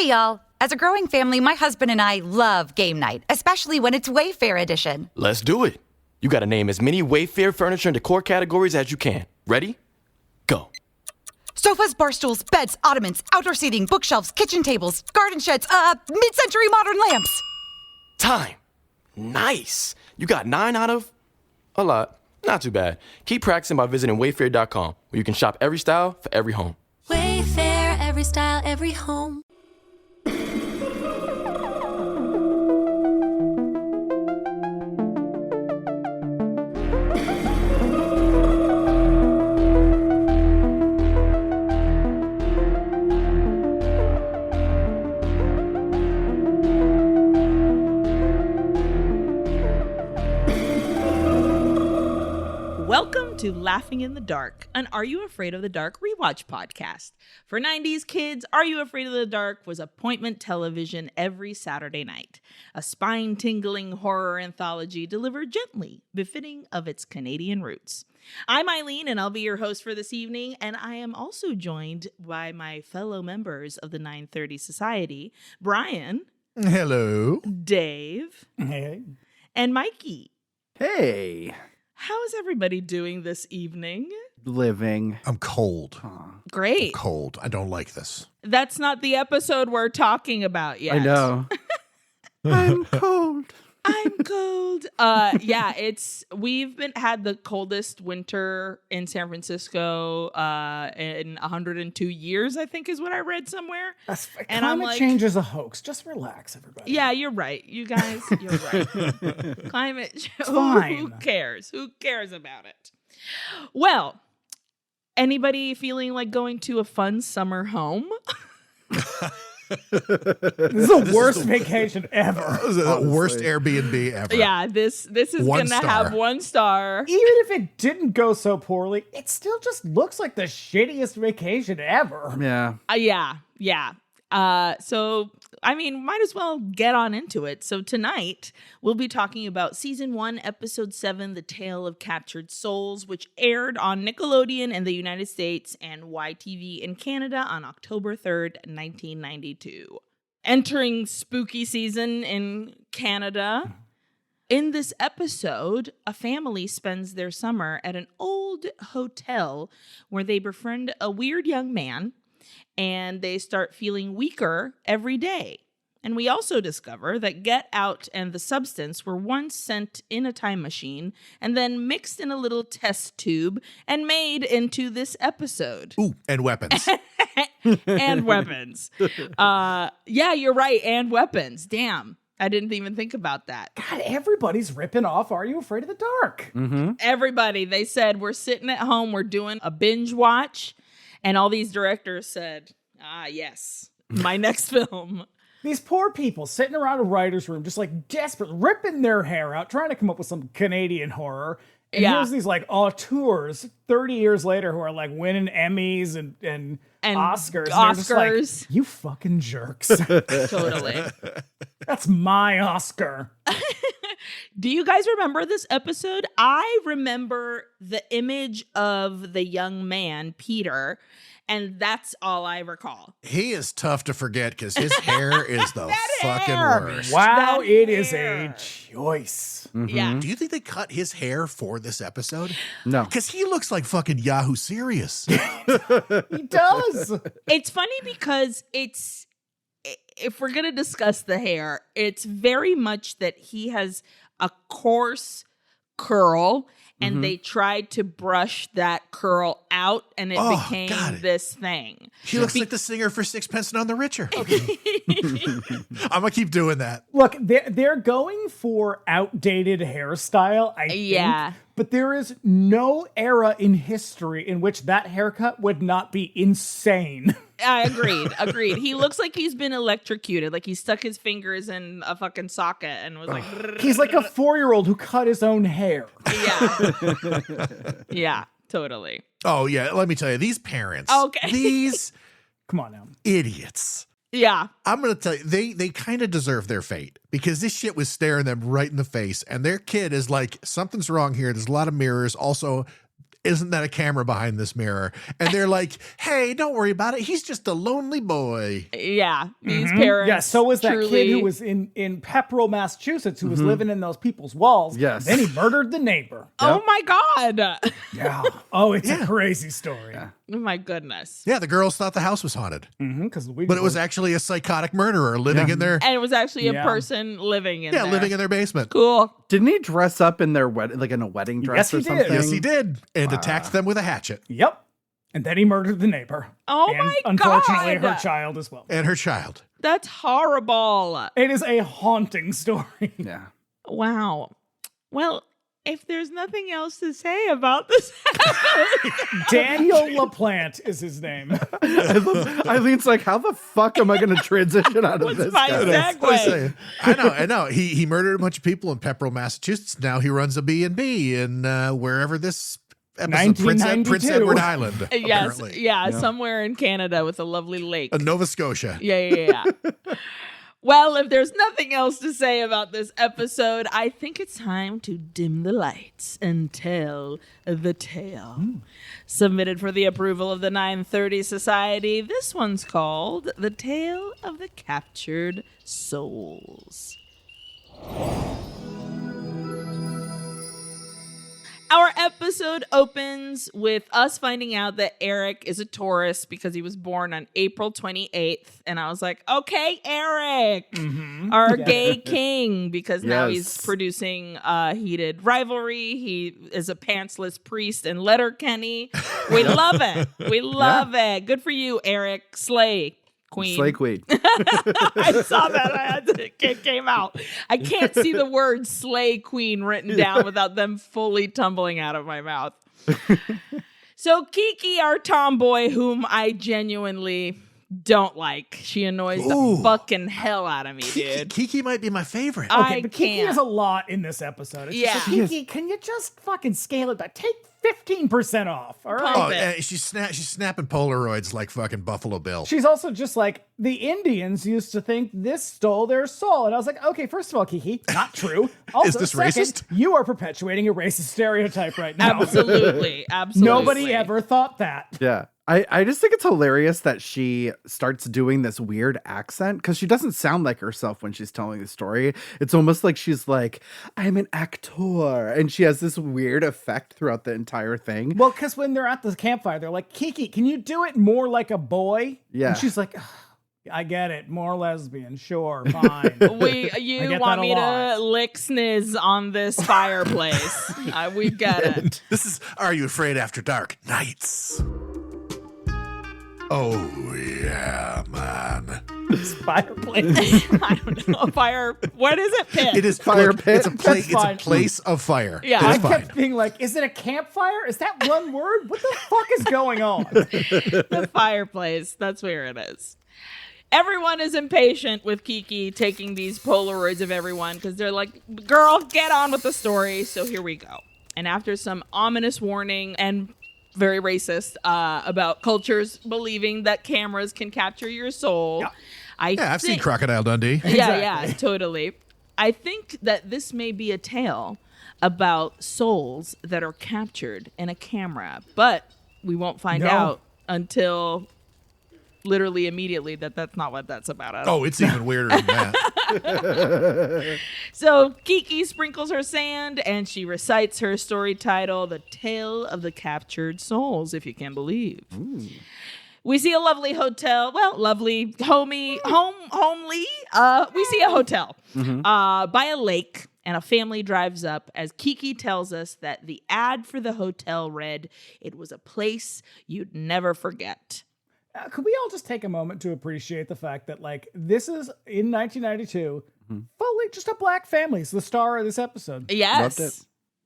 Hey, y'all. As a growing family, my husband and I love game night, especially when it's Wayfair edition. Let's do it. You gotta name as many Wayfair furniture and decor categories as you can. Ready? Go. Sofas, bar stools, beds, ottomans, outdoor seating, bookshelves, kitchen tables, garden sheds, mid-century modern lamps. Time. Nice. You got 9 out of a lot. Not too bad. Keep practicing by visiting wayfair.com, where you can shop every style for every home. Wayfair, every style, every home. Welcome to Laughing in the Dark, an Are You Afraid of the Dark rewatch podcast. For 90s kids, Are You Afraid of the Dark was appointment television every Saturday night. A spine-tingling horror anthology delivered gently, befitting of its Canadian roots. I'm Aileen, and I'll be your host for this evening, and I am also joined by my fellow members of the 930 Society, Bryan. Hello. Dave. Hey. And Mikie. Hey. How is everybody doing this evening? Living. I'm cold. Great. Cold. I don't like this. That's not the episode we're talking about yet. I know. I'm cold. I'm cold. We've had the coldest winter in San Francisco in 102 years, I think is what I read somewhere. And climate change is a hoax. Just relax, everybody. Yeah, you're right. You guys, you're right. Climate change. Fine. Who cares? Who cares about it? Well, anybody feeling like going to a fun summer home? This is the worst vacation ever. This is the worst Airbnb ever. Yeah, this is going to have 1 star. Even if it didn't go so poorly, it still just looks like the shittiest vacation ever. Yeah. So, I mean, might as well get on into it. So tonight, we'll be talking about Season 1, Episode 7, The Tale of Captured Souls, which aired on Nickelodeon in the United States and YTV in Canada on October 3rd, 1992. Entering spooky season in Canada. In this episode, a family spends their summer at an old hotel where they befriend a weird young man, and they start feeling weaker every day. And we also discover that Get Out and the substance were once sent in a time machine and then mixed in a little test tube and made into this episode. Ooh, and weapons. And weapons. Yeah, you're right. And weapons. Damn. I didn't even think about that. God, everybody's ripping off Are You Afraid of the Dark? Mm-hmm. Everybody, they said, we're sitting at home, we're doing a binge watch. And all these directors said, yes, my next film. These poor people sitting around a writer's room, just like desperate, ripping their hair out, trying to come up with some Canadian horror. And here's these like auteurs 30 years later who are like winning Emmys and Oscars. And they're just like, you fucking jerks. Totally. That's my Oscar. Do you guys remember this episode? I remember the image of the young man, Peter, and that's all I recall. He is tough to forget because his hair is the fucking worst. Wow, it is a choice. Mm-hmm. Yeah. Do you think they cut his hair for this episode? No. Because he looks like fucking Yahoo Serious. He does. It's funny because if we're going to discuss the hair, it's very much that he has a coarse curl and they tried to brush that curl out and it became this thing. He looks like the singer for Sixpence None the Richer. I'm going to keep doing that. Look, they're going for outdated hairstyle, I think. Yeah. But there is no era in history in which that haircut would not be insane. I agreed. He looks like he's been electrocuted. Like he stuck his fingers in a fucking socket and was like... He's like a 4-year-old who cut his own hair. Yeah. Yeah, totally. Oh, yeah. Let me tell you, these parents. Okay. These Come on now. idiots. Yeah. I'm going to tell you, they kind of deserve their fate because this shit was staring them right in the face. And their kid is like, something's wrong here. There's a lot of mirrors. Also, isn't that a camera behind this mirror? And they're like, hey, don't worry about it. He's just a lonely boy. Yeah, these parents. Yeah, so was that truly... kid who was in Pepperell, Massachusetts, who was living in those people's walls. Yes. Then he murdered the neighbor. Oh my God. Yeah. Oh, it's a crazy story. Yeah. Oh my goodness. Yeah, the girls thought the house was haunted. But it was actually a psychotic murderer living in their And it was actually a person living in there. living in their basement. Cool. Didn't he dress up in their in a wedding dress Yes, he or did. something? Yes, he did. And attacked them with a hatchet. Yep. And then he murdered the neighbor. Oh and my unfortunately, God. her child as well. And her child. That's horrible. It is a haunting story. Yeah. Wow. Well, if there's nothing else to say about this, Daniel LaPlante is his name. Eileen's like, how the fuck am I going to transition out of what's this? my guy? segue? I know. He murdered a bunch of people in Pepperell, Massachusetts. Now he runs a B&B in wherever this episode, Prince 1992. Edward Island. Yes, apparently. yeah, somewhere in Canada with a lovely lake. Nova Scotia. Yeah. Well, if there's nothing else to say about this episode, I think it's time to dim the lights and tell the tale. Submitted for the approval of the 930 Society, this one's called The Tale of the Captured Souls. Our episode opens with us finding out that Eric is a Taurus because he was born on April 28th. And I was like, okay, Eric, our gay king, because now he's producing heated rivalry. He is a pantsless priest in Letterkenny. We love it. We love it. Good for you, Eric. Slay. Queen. Slay Queen. I saw that. It came out. I can't see the word slay queen written down without them fully tumbling out of my mouth. So Kiki, our tomboy, whom I genuinely don't like. She annoys the fucking hell out of me, dude. Kiki might be my favorite. Okay, but Kiki has a lot in this episode. It's just Yeah. like, Kiki, can you just fucking scale it back? Take 15% off, all right? Oh, and she's snapping Polaroids like fucking Buffalo Bill. She's also just like, the Indians used to think this stole their soul. And I was like, okay, first of all, Kiki, not true. Also, Is this second, racist? You are perpetuating a racist stereotype right now. Absolutely. Nobody ever thought that. Yeah. I just think it's hilarious that she starts doing this weird accent because she doesn't sound like herself when she's telling the story. It's almost like she's like, I'm an actor. And she has this weird effect throughout the entire thing. Well, because when they're at the campfire, they're like, Kiki, can you do it more like a boy? Yeah. And she's like, I get it. More lesbian. Sure. Fine. You want me to lick sniz on this fireplace? We get it. This is Are You Afraid After Dark Nights. Oh, yeah, man. This fireplace. I don't know. Fire. What is it? Pit. It is Fire look, pit. It's a place of fire. Yeah. That's I fine. kept being like, is it a campfire? Is that one word? What the fuck is going on? The fireplace. That's where it is. Everyone is impatient with Kiki taking these Polaroids of everyone because they're like, girl, get on with the story. So here we go. And after some ominous warning and very racist about cultures believing that cameras can capture your soul. Yeah. I've seen Crocodile Dundee. Yeah, totally. I think that this may be a tale about souls that are captured in a camera, but we won't find out until literally immediately that that's not what that's about at all. Oh, it's even weirder than that. So Kiki sprinkles her sand and she recites her story title, The Tale of the Captured Souls, if you can believe. We see a lovely hotel. Well, lovely, homely. We see a hotel by a lake, and a family drives up as Kiki tells us that the ad for the hotel read, "It was a place you'd never forget." Could we all just take a moment to appreciate the fact that, like, this is in 1992, fully just a black family. It's the star of this episode. Yes.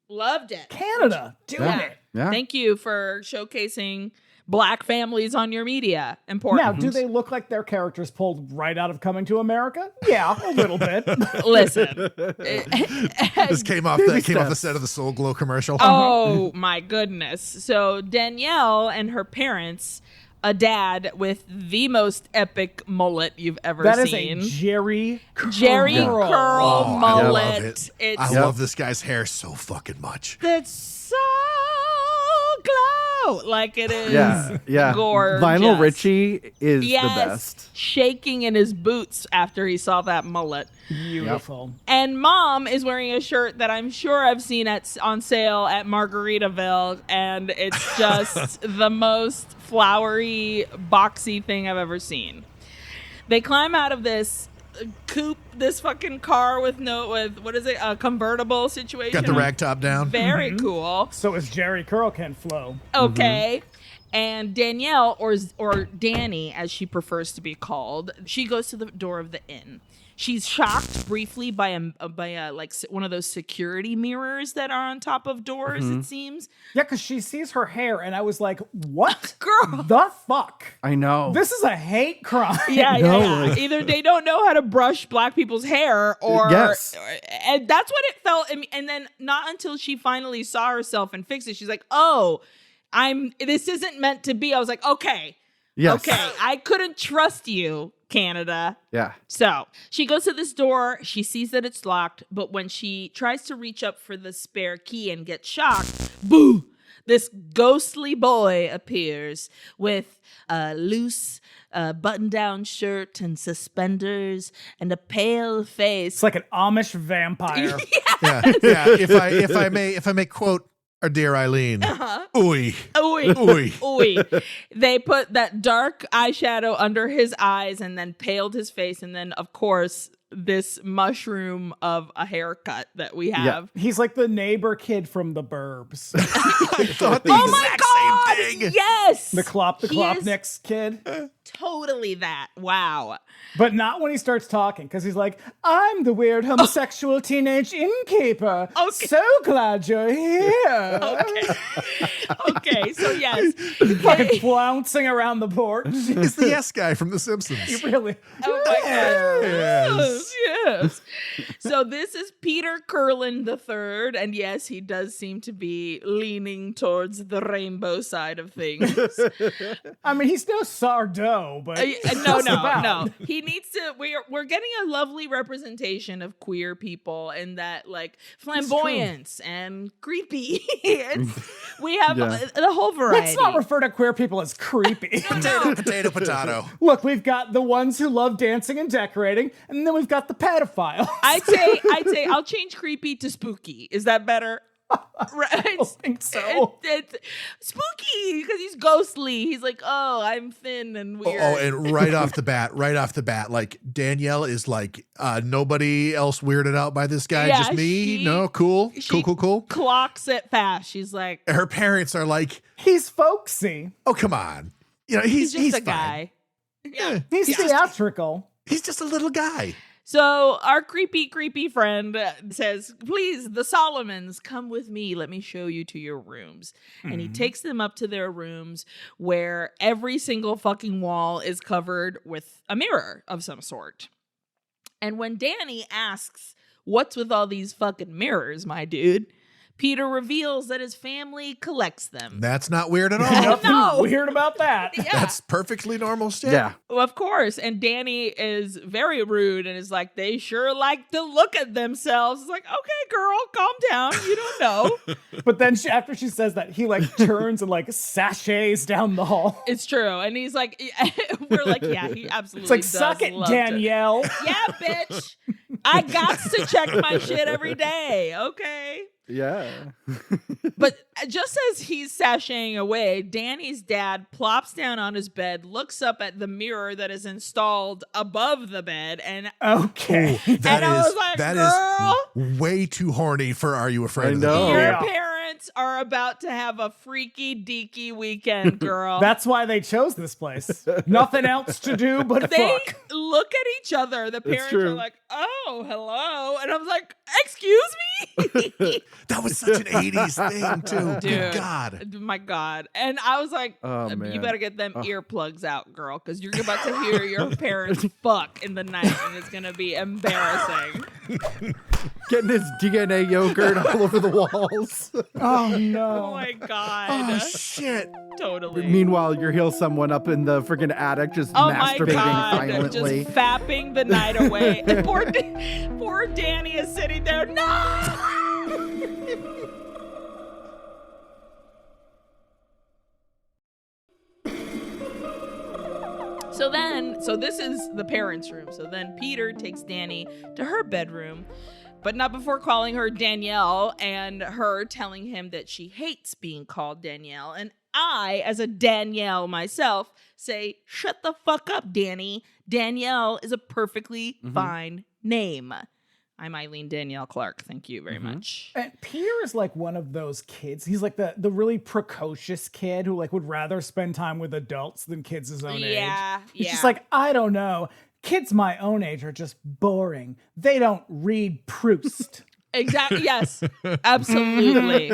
Loved it. Canada doing it. Yeah. Thank you for showcasing black families on your media. Important. Now, do they look like their characters pulled right out of Coming to America? Yeah, a little bit. Listen. This came off the set of the Soul Glow commercial. Oh, my goodness. So Danielle and her parents, a dad with the most epic mullet you've ever That seen. is a Jerry Jerry Curl. Curl I mullet. love it. It's I love this guy's hair so fucking much. That's so good. out. Like it is Yeah. gorgeous. Lionel Richie is the Yes, best. shaking in his boots after he saw that mullet. Beautiful. And Mom is wearing a shirt that I'm sure I've seen on sale at Margaritaville, and it's just the most flowery, boxy thing I've ever seen. They climb out of this coupe, this fucking car with what is it, a convertible situation. Got the rag top down. Very cool. So is Jerry Curl can flow. Okay. And Danielle, or Dani, as she prefers to be called, she goes to the door of the inn. She's shocked briefly by a like one of those security mirrors that are on top of doors, it seems. Yeah, because she sees her hair, and I was like, what? Girl. The fuck? I know. This is a hate crime. Yeah. Either they don't know how to brush black people's hair, or Yes. and that's what it felt. And then not until she finally saw herself and fixed it, she's like, oh, this isn't meant to be. I was like, okay. Yes. Okay, I couldn't trust you, Canada. Yeah. So she goes to this door. She sees that it's locked, but when she tries to reach up for the spare key and gets shocked, boo! This ghostly boy appears with a loose button-down shirt and suspenders and a pale face. It's like an Amish vampire. Yeah. If I may quote our dear Aileen. Ooey. Ooey. Ooey. Ooey. They put that dark eyeshadow under his eyes and then paled his face. And then, of course, this mushroom of a haircut that we have. He's like the neighbor kid from the Burbs. I thought the Oh my exact God! same thing. Yes! The He is Klopniks kid. totally that. Wow. But not when he starts talking, because he's like, I'm the weird homosexual teenage innkeeper. Okay. So glad you're here. Okay, so yes. Fucking flouncing around the porch. He's the yes guy from The Simpsons. You really. Oh my God. Yes. Yes. So this is Peter Curlin III, and yes, he does seem to be leaning towards the rainbow side of things. I mean, he's no Sardo, but No. He needs to. We're getting a lovely representation of queer people, and that like flamboyance and creepy. We have the whole variety. Let's not refer to queer people as creepy. Potato. Look, we've got the ones who love dancing and decorating, and then we've got the pedophiles. I'd say I'll change creepy to spooky. Is that better? Right? I don't think so. It's spooky because he's ghostly. He's like, oh, I'm thin and weird. Oh, and right off the bat, like Danielle is like, nobody else weirded out by this guy, Yeah, just me. she- No, cool. Clocks it fast. She's like, Her parents are like, He's folksy. oh, come on. You know, he's he's just a fine. guy. Yeah. He's theatrical. He's just a little guy. So our creepy friend says, please, the Solomons, come with me. Let me show you to your rooms. And he takes them up to their rooms where every single fucking wall is covered with a mirror of some sort. And when Dani asks, what's with all these fucking mirrors, my dude? Peter reveals that his family collects them. That's not weird at all. Nothing No. weird about that. Yeah. That's perfectly normal shit. Yeah. Well, of course. And Dani is very rude and is like, they sure like to look at themselves. It's like, okay, girl, calm down. You don't know. But then after she says that, he like turns and like sashays down the hall. It's true. And he's like, we're like, yeah, he absolutely It's like, does suck it, love Danielle. Yeah, bitch. I got to check my shit every day. Okay. Yeah. But just as he's sashaying away, Dani's dad plops down on his bed, looks up at the mirror that is installed above the bed, and Okay. That I is was like, that girl, is way too horny for Are You Afraid I of the know. Dark? your Yeah. parents are about to have a freaky deaky weekend, girl. That's why they chose this place. Nothing else to do but They fuck. look at each other. The parents are true. like, oh, hello. And I was like, excuse me? That was such an 80s thing, too. Good God. My God. And I was like, Oh, you man. better get them earplugs out, girl, because you're about to hear your parents fuck in the night, and it's going to be embarrassing. Getting his DNA yogurt all over the walls. Oh Oh, no. my God. Oh, shit. Totally. Meanwhile, you hear someone up in the freaking attic just Oh my masturbating God, violently. just fapping the night away. And poor Dani is sitting there. No! So this is the parents' room. So then Peter takes Dani to her bedroom, but not before calling her Danielle and her telling him that she hates being called Danielle. And I, as a Danielle myself, say, shut the fuck up, Dani. Danielle is a perfectly fine name. I'm Aileen Danielle Clark. Thank you very much. And Peter is like one of those kids. He's like the really precocious kid who like would rather spend time with adults than kids his own age. He's just like, I don't know. Kids my own age are just boring. They don't read Proust. Exactly. Yes, absolutely.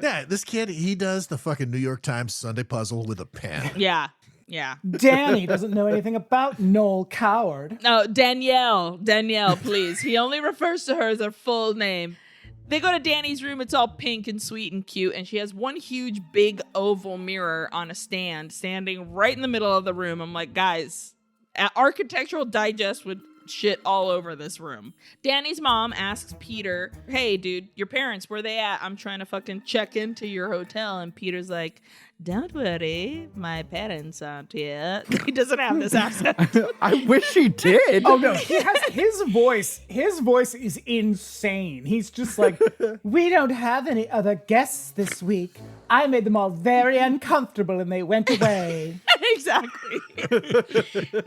Yeah, this kid, he does the fucking New York Times Sunday puzzle with a pen. Yeah. Dani doesn't know anything about Noel Coward. No, Danielle, please. He only refers to her as her full name. They go to Dani's room. It's all pink and sweet and cute. And she has one huge, big oval mirror on a stand standing right in the middle of the room. I'm like, guys, Architectural Digest would shit all over this room. Dani's mom asks Peter, hey, dude, your parents, where they at? I'm trying to fucking check into your hotel. And Peter's like, don't worry, my parents aren't here. He doesn't have this accent. I wish he did. Oh no, he has his voice. His voice is insane. He's just like, we don't have any other guests this week. I made them all very uncomfortable and they went away. Exactly.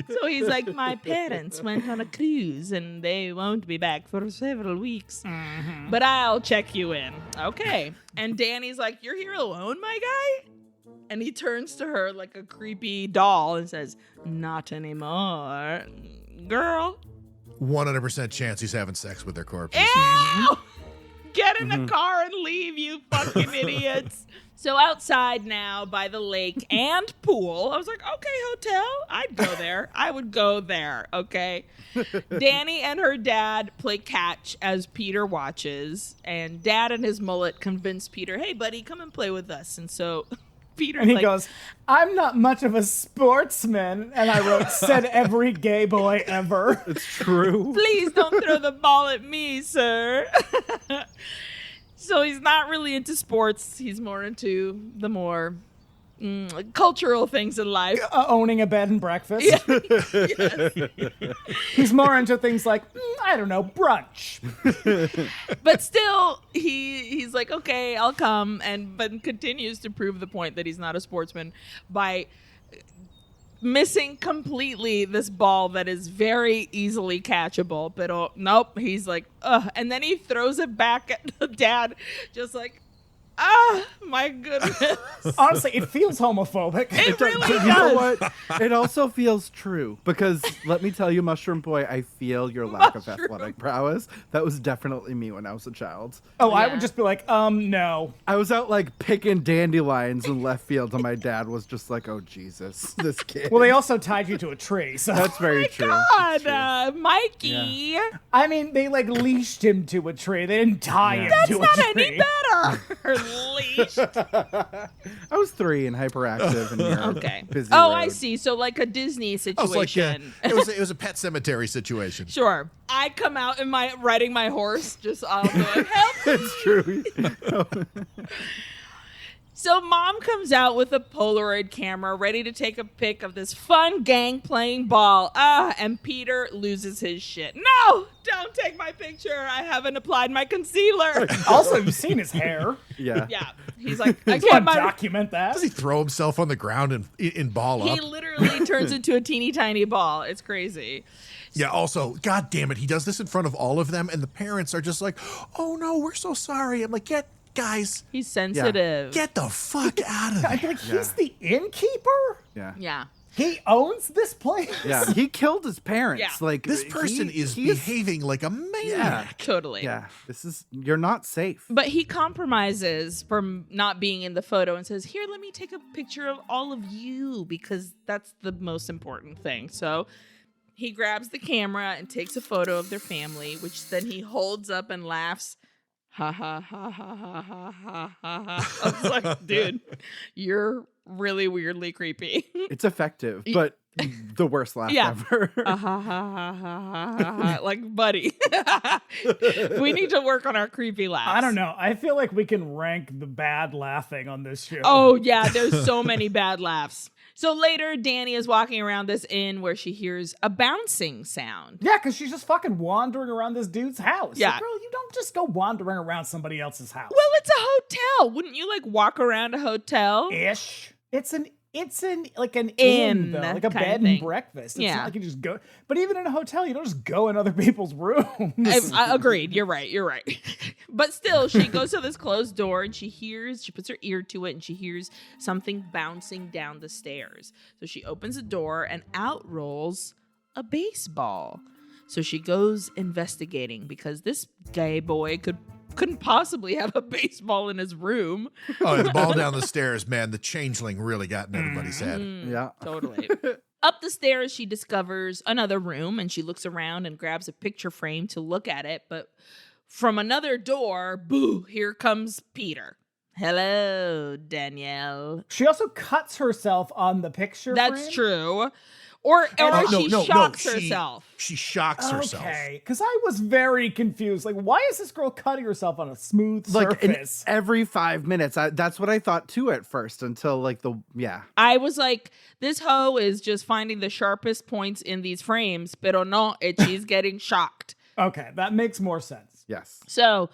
So he's like, my parents went on a cruise and they won't be back for several weeks. But I'll check you in. Okay. And Dani's like, you're here alone, my guy? And he turns to her like a creepy doll and says, not anymore. Girl. 100% chance he's having sex with their corpses. Ew! Get in the car and leave, you fucking idiots. So outside now by the lake and pool, I was like, okay, hotel, I'd go there. I would go there, okay? Dani and her dad play catch as Peter watches, and Dad and his mullet convince Peter, hey, buddy, come and play with us. And so Peter's And he like, goes, I'm not much of a sportsman. And I wrote, said every gay boy ever. It's true. please don't throw the ball at me, sir. So he's not really into sports. He's more into the more cultural things in life. Owning a bed and breakfast. Yes. He's more into things like, I don't know, brunch. But still, he's like, okay, I'll come, but continues to prove the point that he's not a sportsman by missing completely this ball that is very easily catchable. But nope, he's like, ugh. And then he throws it back at the dad, just like, my goodness. Honestly, it feels homophobic. It really But does. you know what? It also feels true because let me tell you, Mushroom Boy, I feel your lack of athletic prowess. That was definitely me when I was a child. Oh, I Yeah. would just be like, no. I was out like picking dandelions in left field, and my dad was just like, "Oh Jesus, this kid." Well, they also tied you to a tree, so. That's very true. God, That's true. Mikey. I mean, they like leashed him to a tree. They didn't tie him That's to a not tree. any better. Leashed. I was 3 and hyperactive and you're Okay. busy. Oh, road. I see. So like a Disney I was like, situation. it was a Pet Cemetery situation. Sure. I come out in riding my horse, just all going, help. It's true. So mom comes out with a Polaroid camera ready to take a pic of this fun gang playing ball. And Peter loses his shit. No, don't take my picture. I haven't applied my concealer. Also, you've seen his hair. Yeah. Yeah. He's like, I Come can't on, document that. Does he throw himself on the ground in ball He up? literally turns into a teeny tiny ball. It's crazy. Yeah, also, God damn it, he does this in front of all of them, and the parents are just like, oh no, we're so sorry. I'm like, guys, He's sensitive. get the fuck out of I'd there. be like, he's the innkeeper? Yeah. Yeah. He owns this place? Yeah. He killed his parents. Yeah. Like This person is behaving like a maniac. Totally. Yeah. You're not safe. But he compromises from not being in the photo and says, here, let me take a picture of all of you because that's the most important thing. So he grabs the camera and takes a photo of their family, which then he holds up and laughs. Ha ha ha ha ha ha ha ha. I was like, dude, you're really weirdly creepy. It's effective, but the worst laugh Yeah. ever. Ha ha ha ha ha ha. Like, buddy, we need to work on our creepy laughs. I don't know. I feel like we can rank the bad laughing on this show. Oh, yeah, there's so many bad laughs. So later, Dani is walking around this inn where she hears a bouncing sound. Yeah, because she's just fucking wandering around this dude's house. Yeah. Like, girl, you don't just go wandering around somebody else's house. Well, it's a hotel. Wouldn't you like walk around a hotel? Ish. It's an inn though, like a kind bed of thing. and breakfast. It's Yeah. not like you just go. But even in a hotel, you don't just go in other people's rooms. I agreed. You're right. But still, she goes to this closed door and she puts her ear to it and she hears something bouncing down the stairs. So she opens the door and out rolls a baseball. So she goes investigating because this gay boy couldn't possibly have a baseball in his room. Oh, the ball down the stairs, man. The changeling really got in everybody's head. Yeah. Totally. Up the stairs, she discovers another room and she looks around and grabs a picture frame to look at it. But from another door, boo, here comes Peter. Hello, Danielle. She also cuts herself on the picture That's frame. true. Or she shocks herself. She shocks herself. Okay, because I was very confused. Like, why is this girl cutting herself on a smooth surface? Every 5 minutes. That's what I thought too at first until I was like, this hoe is just finding the sharpest points in these frames, pero no, she's getting shocked. Okay, that makes more sense. Yes. So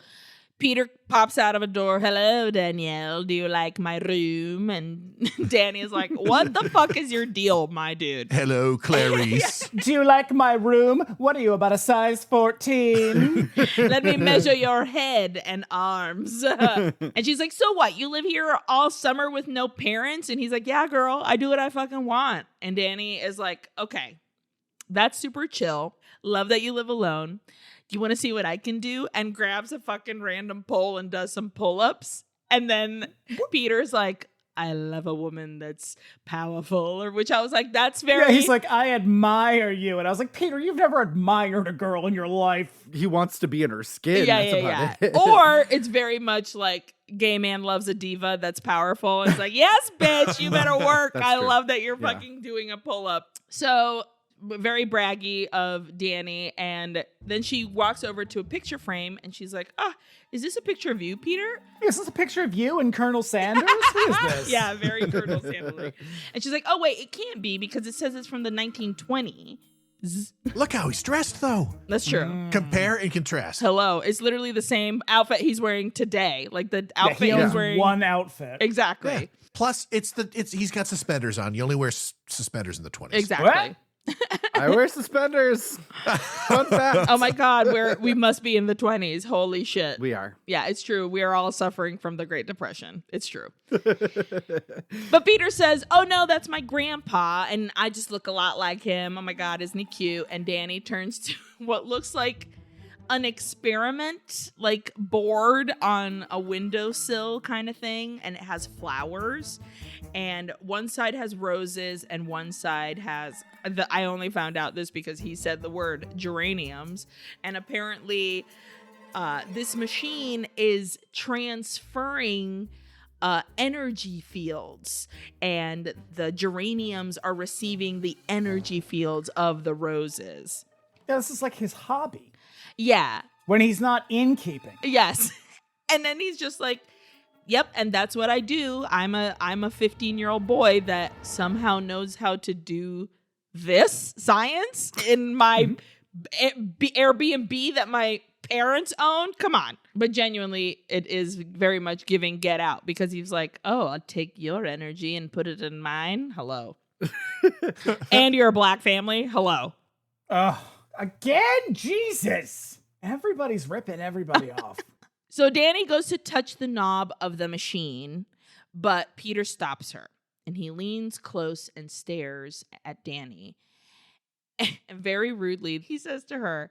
Peter pops out of a door. Hello, Danielle. Do you like my room? And Dani is like, what the fuck is your deal, my dude? Hello, Clarice. Do you like my room? What are you, about a size 14? Let me measure your head and arms. And she's like, so what? You live here all summer with no parents? And he's like, yeah, girl, I do what I fucking want. And Dani is like, okay, that's super chill. Love that you live alone. You want to see what I can do? And grabs a fucking random pole and does some pull-ups. And then Peter's like, I love a woman that's powerful, or which I was like, that's very... Yeah, he's like, I admire you. And I was like, Peter, you've never admired a girl in your life. He wants to be in her skin. Yeah. Or it's very much like gay man loves a diva that's powerful. It's like, yes, bitch, you better work. I true. love that you're fucking doing a pull-up. So... very braggy of Dani, and then she walks over to a picture frame and she's like, is this a picture of you, Peter? Is this a picture of you and Colonel Sanders? Who is this? Yeah, very Colonel Sanders. And she's like, oh wait, it can't be because it says it's from the 1920s. Look how he's dressed, though. That's true. Compare and contrast. Hello, it's literally the same outfit he's wearing today. Like the outfit he he's owns wearing. one outfit. Exactly. Yeah. Plus, he's got suspenders on. You only wear suspenders in the 20s. Exactly. What? I wear suspenders. Fun fact. Oh my God, we must be in the 20s. Holy shit. We are. Yeah, it's true. We are all suffering from the Great Depression. It's true. But Peter says, oh no, that's my grandpa. And I just look a lot like him. Oh my God, isn't he cute? And Dani turns to what looks like an experiment, like board on a windowsill kind of thing. And it has flowers. And one side has roses and one side has... I only found out this because he said the word geraniums. And apparently this machine is transferring energy fields. And the geraniums are receiving the energy fields of the roses. Yeah, this is like his hobby. Yeah. When he's not innkeeping. Yes. And then he's just like, yep, and that's what I do. I'm a 15-year-old boy that somehow knows how to do this science in my Air BnB that my parents own. Come on. But genuinely, it is very much giving Get Out because he's like, oh, I'll take your energy and put it in mine. Hello. And you're a black family. Hello. Again? Jesus. Everybody's ripping everybody off. So Dani goes to touch the knob of the machine, but Peter stops her. And he leans close and stares at Dani. And very rudely, he says to her,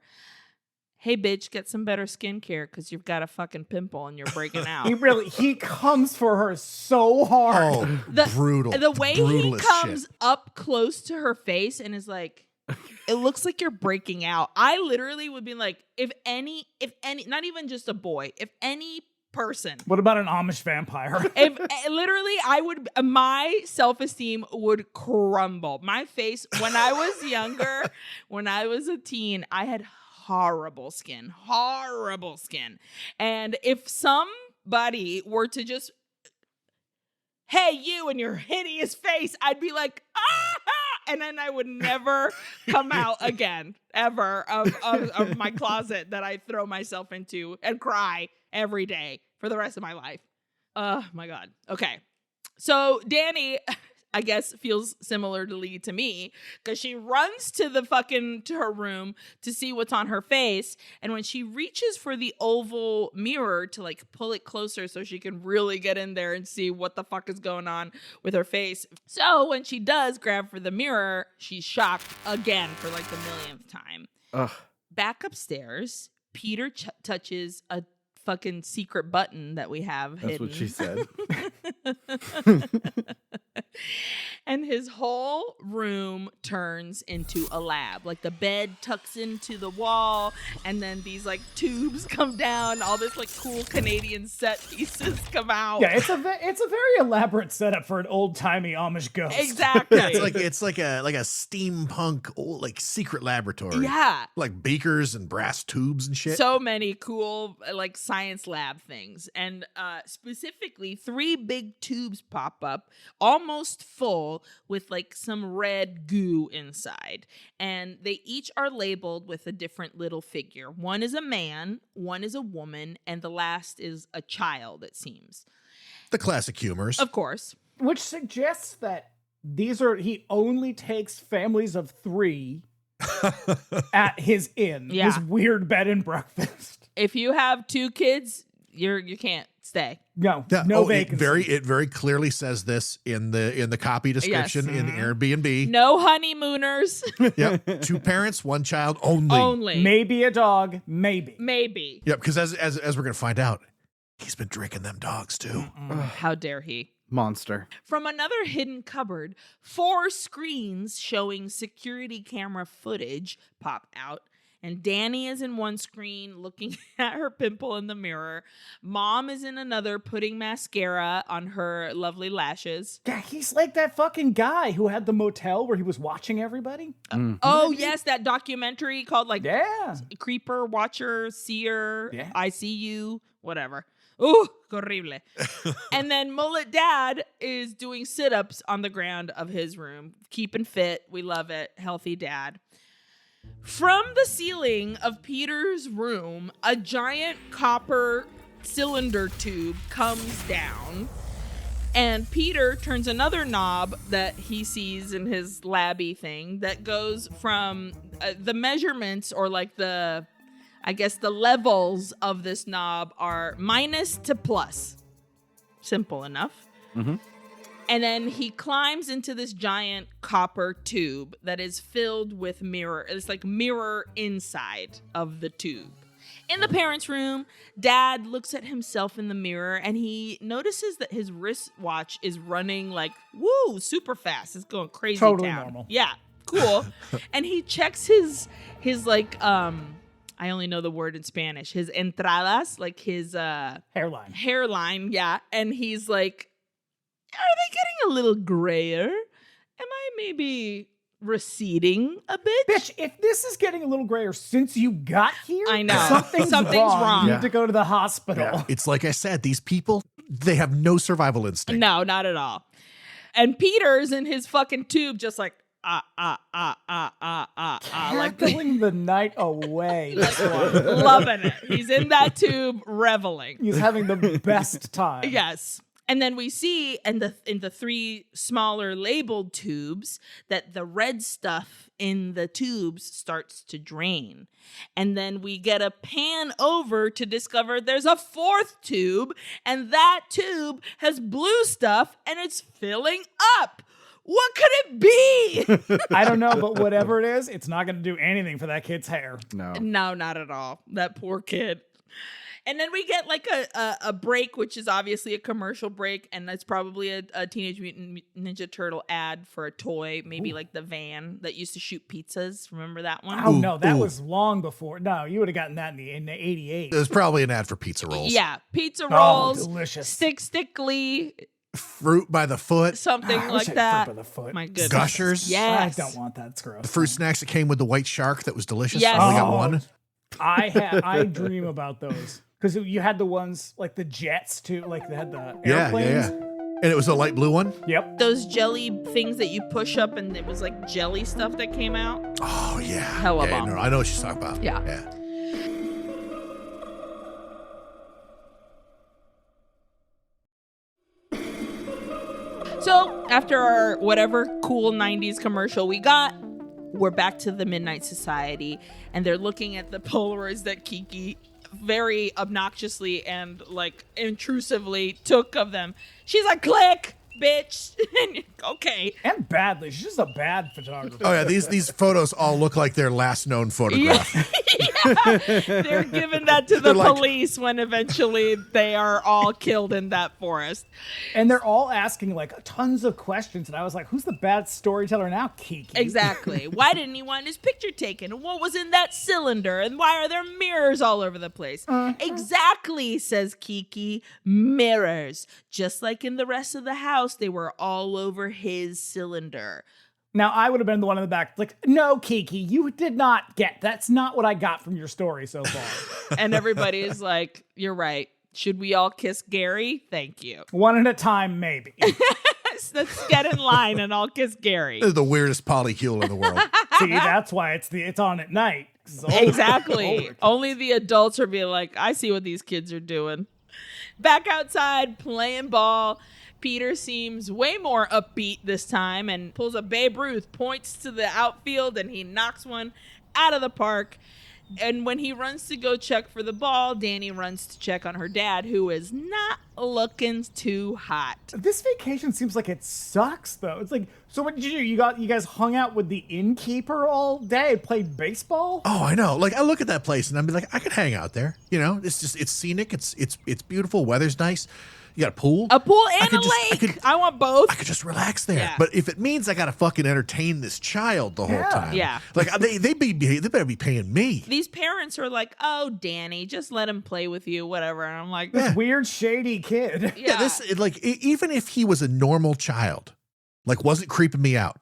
hey, bitch, get some better skincare because you've got a fucking pimple and you're breaking out. He comes for her so hard. Oh, brutal. The way brutal he as comes shit. up close to her face and is like, it looks like you're breaking out. I literally would be like, if any, not even just a boy, if any person. What about an Amish vampire? If literally, my self-esteem would crumble. My face, when I was younger, when I was a teen, I had horrible skin. And if somebody were to just hey, you and your hideous face, I'd be like, ah! And then I would never come out again, ever, of my closet that I throw myself into and cry every day for the rest of my life. Oh, my God. Okay. So Dani, I guess, feels similarly to me because she runs to her room to see what's on her face. And when she reaches for the oval mirror to like pull it closer so she can really get in there and see what the fuck is going on with her face. So when she does grab for the mirror, she's shocked again for like the millionth time. Ugh. Back upstairs, Peter touches a fucking secret button that we have That's hidden. what she said. And his whole room turns into a lab. Like the bed tucks into the wall, and then these like tubes come down. All this like cool Canadian set pieces come out. Yeah, it's a very elaborate setup for an old timey Amish ghost. Exactly. Yeah, it's like a steampunk old like secret laboratory. Yeah. Like beakers and brass tubes and shit. So many cool like science lab things. And specifically 3 big tubes pop up, almost full with like some red goo inside. And they each are labeled with a different little figure. One is a man, one is a woman, and the last is a child, it seems. The classic humors. Of course. Which suggests that he only takes families of 3 at his inn, Yeah. his weird bed and breakfast. If you have 2 kids, you can't stay. No, Yeah, no it vacancy. very clearly says this in the copy description Yes. in Airbnb. No honeymooners. Yep. 2 parents, 1 child only. Only. Maybe a dog, maybe. Maybe. Yep, because as we're gonna find out, he's been drinking them dogs too. How dare he? Monster. From another hidden cupboard, 4 screens showing security camera footage pop out. And Dani is in one screen looking at her pimple in the mirror. Mom is in another putting mascara on her lovely lashes. Yeah, he's like that fucking guy who had the motel where he was watching everybody. Oh, yes, that documentary called like Yeah. Creeper, Watcher, Seer, Yeah. I See You, whatever. Ooh, horrible. And then Mullet Dad is doing sit-ups on the ground of his room. Keeping fit. We love it. Healthy dad. From the ceiling of Peter's room, a giant copper cylinder tube comes down, and Peter turns another knob that he sees in his labby thing that goes from the measurements, or like the levels of this knob are minus to plus. Simple enough. Mm-hmm. And then he climbs into this giant copper tube that is filled with mirror. It's like mirror inside of the tube. In the parents' room, Dad looks at himself in the mirror and he notices that his wristwatch is running like, woo, super fast. It's going crazy Totally town. normal. Yeah, cool. And he checks his like, I only know the word in Spanish, his entradas, like his hairline, yeah. And he's like, are they getting a little grayer? Am I maybe receding a bit? Bitch, if this is getting a little grayer since you got here, I know. Something's wrong. You Yeah. need to go to the hospital. Yeah. It's like I said, these people, they have no survival instinct. No, not at all. And Peter's in his fucking tube just like, like Cackling the night away. loving it. He's in that tube reveling. He's having the best time. Yes. And then we see in the 3 smaller labeled tubes that the red stuff in the tubes starts to drain. And then we get a pan over to discover there's a 4th tube, and that tube has blue stuff and it's filling up. What could it be? I don't know, but whatever it is, it's not going to do anything for that kid's hair. No. No, not at all. That poor kid. And then we get like a break, which is obviously a commercial break, and it's probably a Teenage Mutant Ninja Turtle ad for a toy, maybe like the van that used to shoot pizzas. Remember that one? Oh, no, that was long before. No, you would have gotten that in the 88. It was probably an ad for pizza rolls. Yeah, pizza rolls, delicious. stickly, Fruit by the foot. something I wish like I had that. fruit by the foot. My goodness. Gushers. Yes. I don't want that. It's gross. The fruit snacks that came with the white shark that was delicious. Yes. I only got Oh. one. I dream about those. Because you had the ones like the jets too, like they had the Yeah, airplanes. yeah. And it was a light blue one? Yep. Those jelly things that you push up and it was like jelly stuff that came out. Oh, yeah. Hella yeah, bomb. no, I know what she's talking about. Yeah. So after our whatever cool 90s commercial we got, we're back to the Midnight Society, and they're looking at the Polaroids that Kiki very obnoxiously and like intrusively took of them. She's like, click, bitch. Okay. And badly. She's just a bad photographer. Oh, yeah. These photos all look like their last known photograph. Yeah. They're giving that to the They're like- police when eventually they are all killed in that forest. And they're all asking like tons of questions. And I was like, who's the bad storyteller now, Kiki? Exactly. Why didn't he want his picture taken? And what was in that cylinder? And why are there mirrors all over the place? Exactly, says Kiki. Mirrors. Just like in the rest of the house, they were all over his cylinder. Now, I would have been the one in the back, like, no, Kiki, you did not get. That's not what I got from your story so far. And everybody is like, you're right. Should we all kiss Gary? Thank you. One at a time, maybe. Let's get in line and I'll kiss Gary. They're the weirdest polycule in the world. See, that's why it's on at night. Exactly. Only the adults are being like, I see what these kids are doing. Back outside, playing ball. Peter seems way more upbeat this time and pulls a Babe Ruth, points to the outfield, and he knocks one out of the park. And when he runs to go check for the ball, Dani runs to check on her dad, who is not looking too hot. This vacation seems like it sucks, though. It's like, so what did you do? You guys hung out with the innkeeper all day, played baseball? Oh, I know. Like, I look at that place and I'm like, I could hang out there. You know, it's scenic. It's beautiful. Weather's nice. You got a pool. A pool and a lake. I want both. I could just relax there. Yeah. But if it means I got to fucking entertain this child the whole time. Yeah. Like, they better be paying me. These parents are like, oh, Dani, just let him play with you, whatever. And I'm like, This weird, shady kid. yeah. Even if he was a normal child, like, wasn't creeping me out,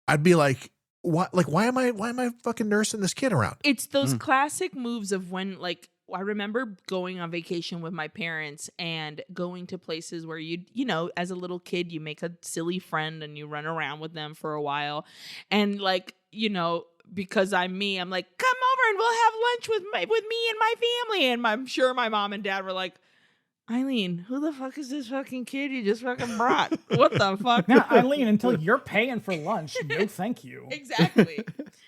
I'd be like, what? Like, why am I fucking nursing this kid around? It's those classic moves of when, like, I remember going on vacation with my parents and going to places where you know, as a little kid, you make a silly friend and you run around with them for a while. And like, you know, because I'm me, I'm like, come over and we'll have lunch with me and my family. And I'm sure my mom and dad were like, Aileen, who the fuck is this fucking kid you just fucking brought? What the fuck? Now, Aileen, until you're paying for lunch, no thank you. Exactly.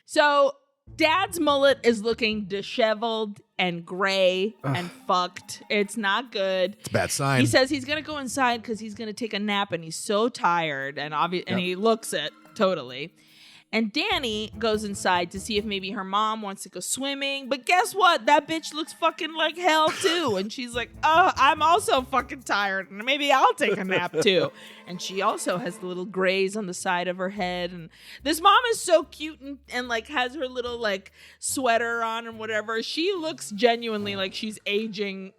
So Dad's mullet is looking disheveled and gray and fucked. It's not good. It's a bad sign. He says he's going to go inside because he's going to take a nap and he's so tired and and he looks it totally. And Dani goes inside to see if maybe her mom wants to go swimming. But guess what? That bitch looks fucking like hell too. And she's like, oh, I'm also fucking tired. And maybe I'll take a nap too. And she also has the little grays on the side of her head. And this mom is so cute and like has her little like sweater on and whatever. She looks genuinely like she's aging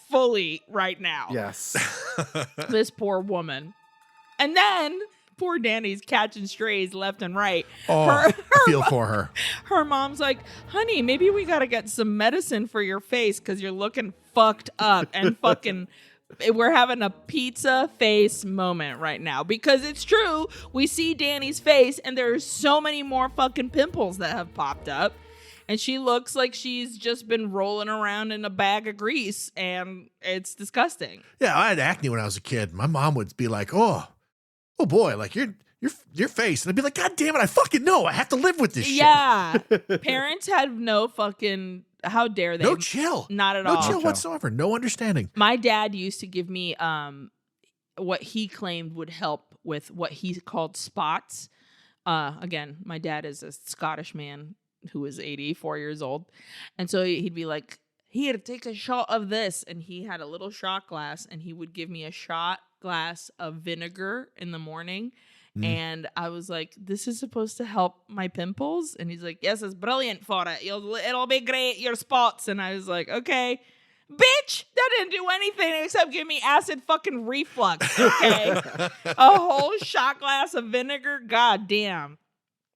fully right now. Yes. This poor woman. And then poor Dani's catching strays left and right. Oh, I feel for her. Her mom's like, honey, maybe we got to get some medicine for your face because you're looking fucked up and fucking... We're having a pizza face moment right now because it's true. We see Dani's face and there's so many more fucking pimples that have popped up. And she looks like she's just been rolling around in a bag of grease and it's disgusting. Yeah, I had acne when I was a kid. My mom would be like, oh boy, like your face. And I'd be like, God damn it, I fucking know. I have to live with this shit. Yeah. Parents have no fucking, how dare they? No chill. Not at no all. No chill whatsoever. No understanding. My dad used to give me what he claimed would help with what he called spots. Again, my dad is a Scottish man who is 84 years old. And so he'd be like, here, take a shot of this. And he had a little shot glass and he would give me a shot glass of vinegar in the morning. And I was like, this is supposed to help my pimples? And he's like, yes, it's brilliant for it. It'll be great, your spots. And I was like, okay. Bitch, that didn't do anything except give me acid fucking reflux, okay? A whole shot glass of vinegar? God damn.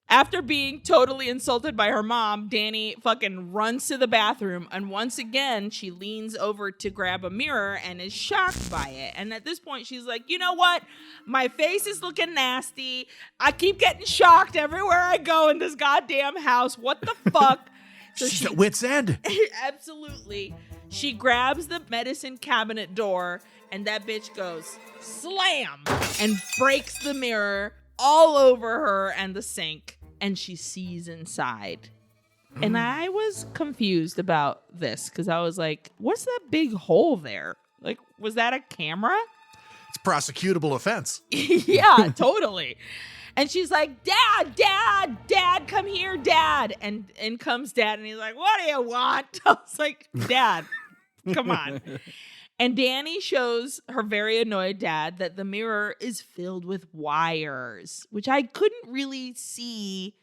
After being totally insulted by her mom, Dani fucking runs to the bathroom, and once again, she leans over to grab a mirror and is shocked by it. And at this point, she's like, you know what? My face is looking nasty. I keep getting shocked everywhere I go in this goddamn house. What the fuck? So She's at wit's end. Absolutely. She grabs the medicine cabinet door, and that bitch goes slam and breaks the mirror all over her and the sink, and she sees inside. And I was confused about this because I was like, what's that big hole there? Like, was that a camera? It's a prosecutable offense. Yeah, totally. And she's like, Dad, come here, Dad. And in comes Dad, and he's like, what do you want? I was like, Dad, come on. And Dani shows her very annoyed dad that the mirror is filled with wires, which I couldn't really see.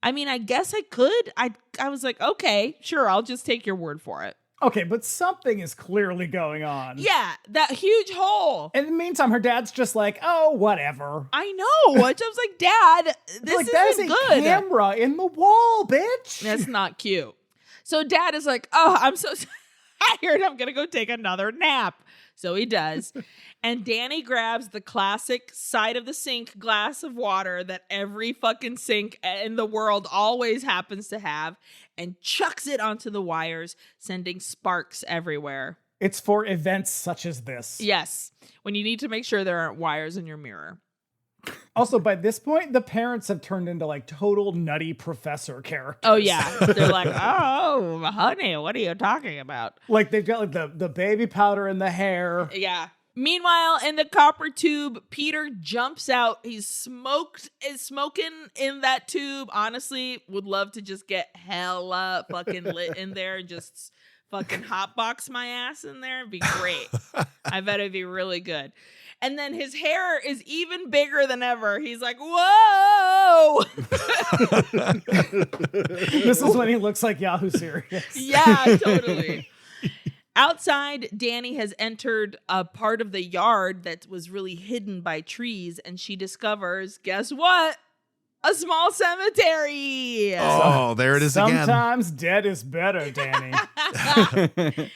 I mean, I guess I could. I was like, okay, sure, I'll just take your word for it. Okay, but something is clearly going on. Yeah, that huge hole. In the meantime, her dad's just like, oh, whatever. I know. I was like, Dad, this like, that is isn't a good. camera in the wall, bitch. That's not cute. So Dad is like, oh, I'm so tired. I'm going to go take another nap. So he does. And Dani grabs the classic side of the sink glass of water that every fucking sink in the world always happens to have and chucks it onto the wires, sending sparks everywhere. It's for events such as this. Yes. When you need to make sure there aren't wires in your mirror. Also, by this point, the parents have turned into like total nutty professor characters. Oh, yeah. They're like, oh, honey, what are you talking about? Like they've got like the baby powder in the hair. Yeah. Meanwhile, in the copper tube, Peter jumps out. He's smoking in that tube. Honestly, would love to just get hella fucking lit in there and just fucking hotbox my ass in there. It'd be great. I bet it'd be really good. And then his hair is even bigger than ever. He's like, whoa! This is when he looks like Yahoo Serious. Yeah, totally. Outside, Dani has entered a part of the yard that was really hidden by trees, and she discovers, guess what? A small cemetery. Oh, there it is again. Sometimes dead is better, Dani.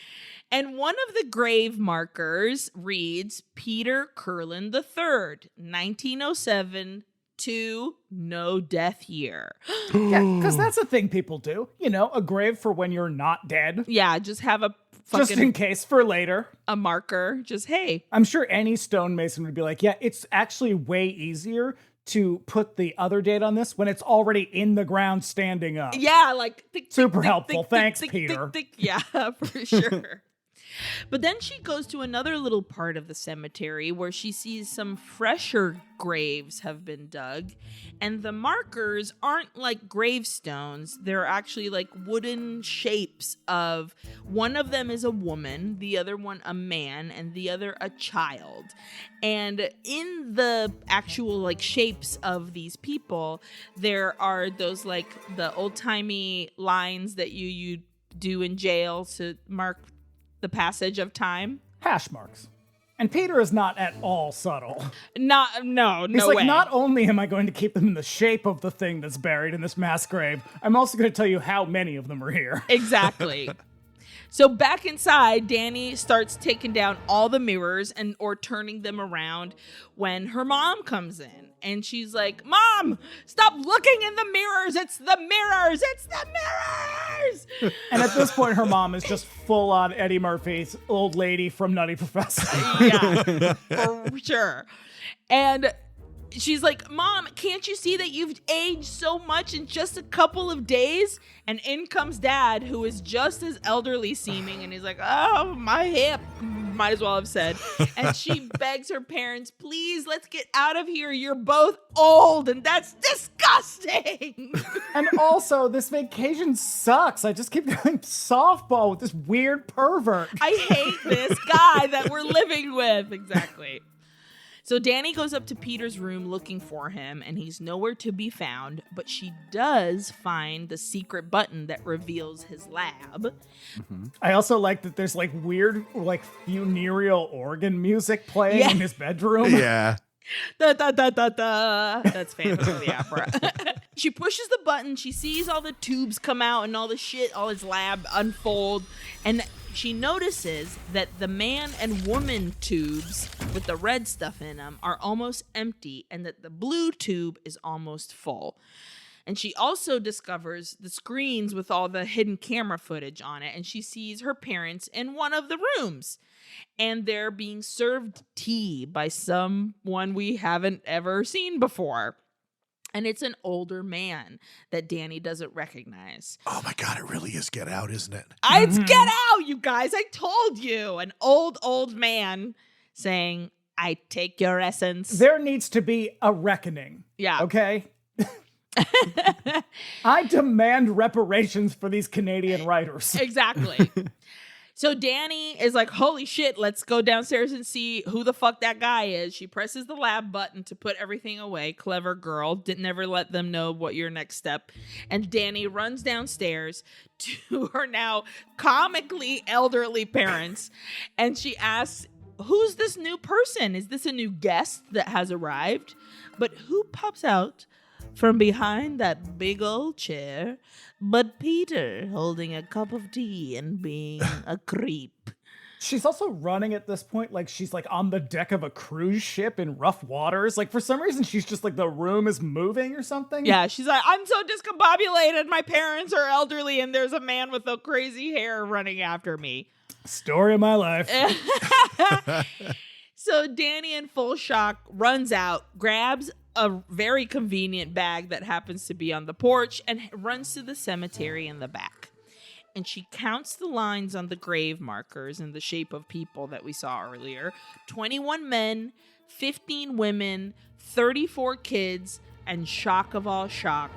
And one of the grave markers reads Peter Curlin III, 1907 to no death year. Yeah, because that's a thing people do. You know, a grave for when you're not dead. Yeah, just have a fucking, just in case for later. A marker. Just, hey. I'm sure any stonemason would be like, yeah, it's actually way easier to put the other date on this when it's already in the ground standing up. Yeah, like super helpful. Thanks, Peter. Yeah, for sure. But then she goes to another little part of the cemetery where she sees some fresher graves have been dug, and the markers aren't like gravestones. They're actually like wooden shapes of, one of them is a woman, the other one a man, and the other a child. And in the actual like shapes of these people, there are those like the old-timey lines that you do in jail to mark the passage of time. Hash marks. And Peter is not at all subtle. No He's like, way. not only am I going to keep them in the shape of the thing that's buried in this mass grave, I'm also going to tell you how many of them are here. Exactly. So back inside, Dani starts taking down all the mirrors or turning them around when her mom comes in. And she's like, Mom, stop looking in the mirrors. It's the mirrors. It's the mirrors. And at this point, her mom is just full on Eddie Murphy's old lady from Nutty Professor. Yeah, for sure. And she's like, Mom, can't you see that you've aged so much in just a couple of days? And in comes Dad, who is just as elderly seeming. And he's like, oh, my hip. Might as well have said. And she begs her parents, please, let's get out of here. You're both old, and that's disgusting. And also, this vacation sucks. I just keep doing softball with this weird pervert. I hate this guy that we're living with. Exactly. So Dani goes up to Peter's room looking for him, and he's nowhere to be found, but she does find the secret button that reveals his lab. Mm-hmm. I also like that there's like weird, like funereal organ music playing in his bedroom. Yeah. Da, da, da, da, da. That's Phantom of the Opera. She pushes the button. She sees all the tubes come out and all the shit, all his lab unfold. And she notices that the man and woman tubes with the red stuff in them are almost empty and that the blue tube is almost full. And she also discovers the screens with all the hidden camera footage on it. And she sees her parents in one of the rooms. And they're being served tea by someone we haven't ever seen before. And it's an older man that Dani doesn't recognize. Oh my God, it really is Get Out, isn't it? It's Get Out, you guys. I told you. An old man saying, I take your essence. There needs to be a reckoning. Yeah. Okay? I demand reparations for these Canadian writers. Exactly. So Dani is like, holy shit, let's go downstairs and see who the fuck that guy is. She presses the lab button to put everything away. Clever girl. Didn't never let them know what your next step. And Dani runs downstairs to her now comically elderly parents. And she asks, who's this new person? Is this a new guest that has arrived? But who pops out from behind that big old chair but Peter, holding a cup of tea and being a creep. She's also running at this point like she's like on the deck of a cruise ship in rough waters. Like for some reason she's just like the room is moving or something. Yeah, she's like, I'm so discombobulated. My parents are elderly and there's a man with a crazy hair running after me. Story of my life. So Dani, in full shock, runs out, grabs a very convenient bag that happens to be on the porch, and runs to the cemetery in the back. And she counts the lines on the grave markers in the shape of people that we saw earlier. 21 men, 15 women, 34 kids, and shock of all shock,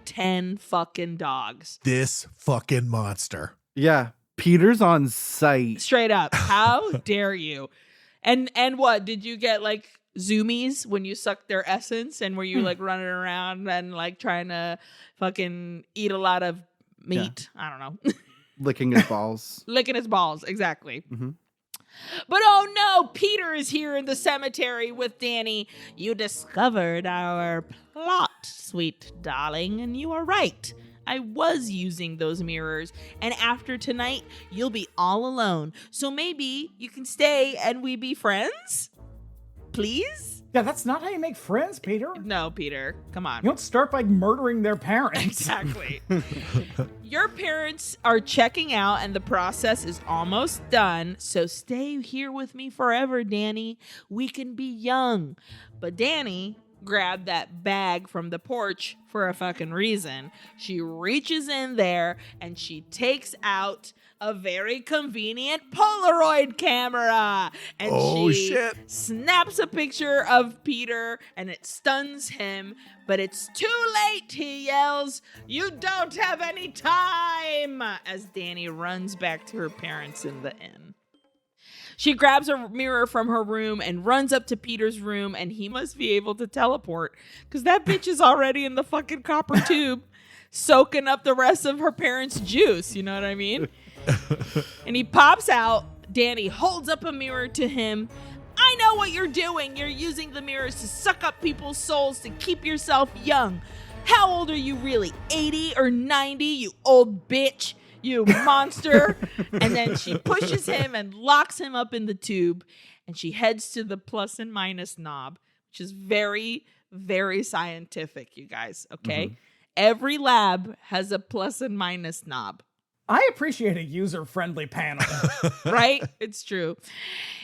10 fucking dogs. This fucking monster. Yeah. Peter's on site. Straight up. How dare you? And what? Did you get like zoomies when you sucked their essence, and were you like running around and like trying to fucking eat a lot of meat? Yeah. I don't know. Licking his balls. Licking his balls, exactly. Mm-hmm. But oh no, Peter is here in the cemetery with Dani. You discovered our plot, sweet darling, and you are right. I was using those mirrors, and after tonight, you'll be all alone. So maybe you can stay and we be friends? Please? Yeah, that's not how you make friends, Peter. No, Peter. Come on. You don't start by murdering their parents. Exactly. Your parents are checking out and the process is almost done. So stay here with me forever, Dani. We can be young. But Dani grabbed that bag from the porch for a fucking reason. She reaches in there and she takes out a very convenient Polaroid camera. And she snaps a picture of Peter and it stuns him, but it's too late, he yells. You don't have any time, as Dani runs back to her parents in the inn. She grabs a mirror from her room and runs up to Peter's room, and he must be able to teleport because that bitch is already in the fucking copper tube soaking up the rest of her parents' juice. You know what I mean? And he pops out. Dani holds up a mirror to him. I know what you're doing. You're using the mirrors to suck up people's souls to keep yourself young. How old are you really? 80 or 90, you old bitch? You monster. And then she pushes him and locks him up in the tube. And she heads to the plus and minus knob, which is very, very scientific, you guys. Okay. Mm-hmm. Every lab has a plus and minus knob. I appreciate a user-friendly panel. Right? It's true.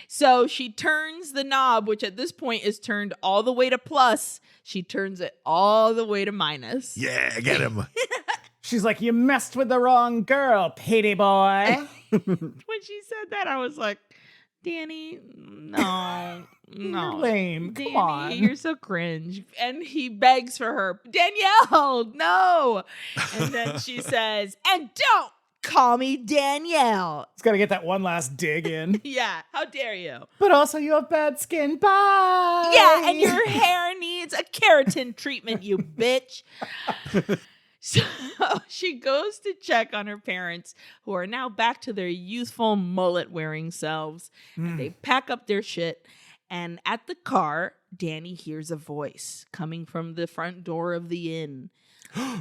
So she turns the knob, which at this point is turned all the way to plus. She turns it all the way to minus. Yeah, get him. She's like, you messed with the wrong girl, Petey boy. When she said that, I was like, Dani, no. You're lame. Dani, come on. You're so cringe. And he begs for her, Danielle, no. And then she says, and don't call me Danielle. It's got to get that one last dig in. Yeah, how dare you? But also you have bad skin. Bye. Yeah, and your hair needs a keratin treatment, you bitch. So she goes to check on her parents, who are now back to their youthful mullet-wearing selves. And they pack up their shit. And at the car, Dani hears a voice coming from the front door of the inn.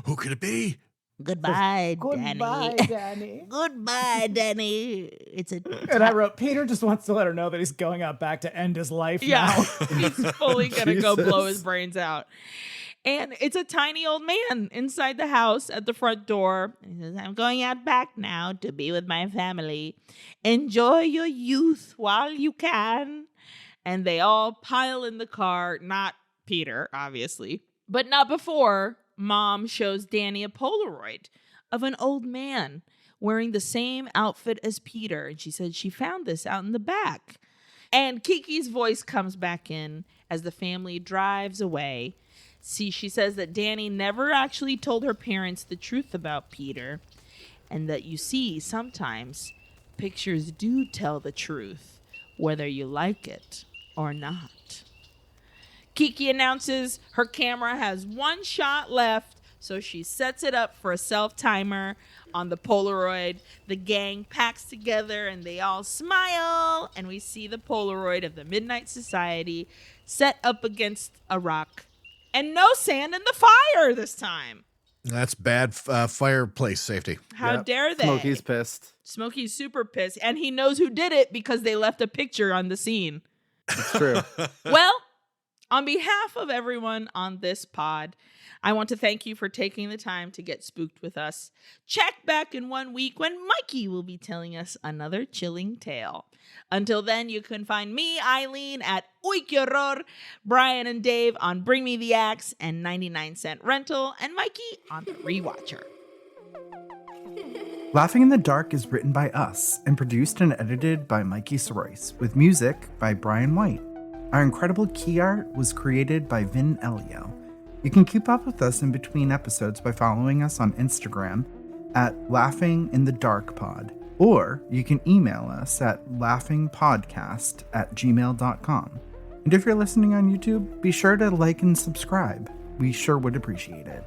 Who could it be? Goodbye, Goodbye, Dani. Dani. Goodbye, Dani. It's a And I wrote, Peter just wants to let her know that he's going out back to end his life now. He's fully gonna go Jesus. blow his brains out. And it's a tiny old man inside the house at the front door. He says, I'm going out back now to be with my family. Enjoy your youth while you can. And they all pile in the car, not Peter, obviously, but not before Mom shows Dani a Polaroid of an old man wearing the same outfit as Peter. And she said she found this out in the back. And Kiki's voice comes back in as the family drives away. See, she says that Dani never actually told her parents the truth about Peter. And that you see, sometimes pictures do tell the truth, whether you like it or not. Kiki announces her camera has one shot left, so she sets it up for a self-timer on the Polaroid. The gang packs together and they all smile, and we see the Polaroid of the Midnight Society set up against a rock. And no sand in the fire this time. That's bad fireplace safety. How Yep. dare they? Smokey's pissed. Smokey's super pissed, and he knows who did it because they left a picture on the scene. It's true. Well, on behalf of everyone on this pod, I want to thank you for taking the time to get spooked with us. Check back in 1 week when Mikie will be telling us another chilling tale. Until then, you can find me, Aileen, at Uy Que Horror, Bryan and Dave on Bring Me the Axe and 99-cent Rental, and Mikie on The Rewatcher. Laughing in the Dark is written by us and produced and edited by Mikie Soroyce, with music by Brian White. Our incredible key art was created by Vin Elio. You can keep up with us in between episodes by following us on Instagram at laughinginthedarkpod, or you can email us at laughingpodcast@gmail.com. And if you're listening on YouTube, be sure to like and subscribe. We sure would appreciate it.